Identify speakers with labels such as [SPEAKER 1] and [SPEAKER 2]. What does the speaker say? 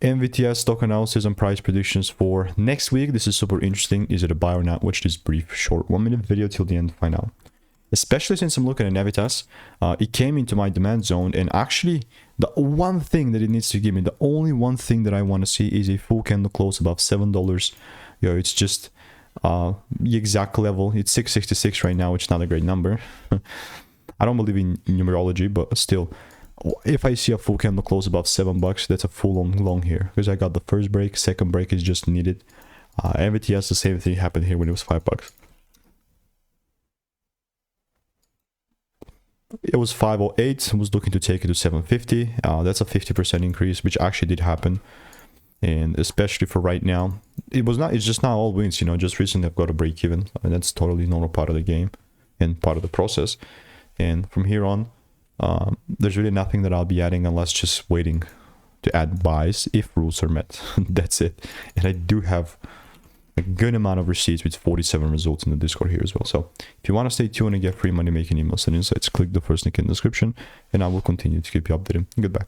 [SPEAKER 1] NVTS stock analysis and price predictions for next week. This is super interesting. Is it a buy or not? Watch this brief, short 1-minute video till the end to find out. Especially since I'm looking at Navitas, it came into my demand zone, and actually the one thing that it needs to give me, the only one thing that I want to see is a full candle close above $7. It's just the exact level. It's 666 right now, which is not a great number. I don't believe in numerology, but still, if I see a full candle close above $7, that's a full on long here, because I got the first break, second break is just needed. NVTS, the same thing happened here when it was $5. It was 508. I was looking to take it to 750. That's a 50% increase, which actually did happen. And especially for right now, it's just not all wins, just recently I've got a break even, and that's totally normal part of the game and part of the process. And from here on, there's really nothing that I'll be adding unless just waiting to add buys if rules are met. That's it. And I do have a good amount of receipts with 47 results in the Discord here as well. So if you want to stay tuned and get free money making emails and insights, click the first link in the description, and I will continue to keep you updated. Goodbye.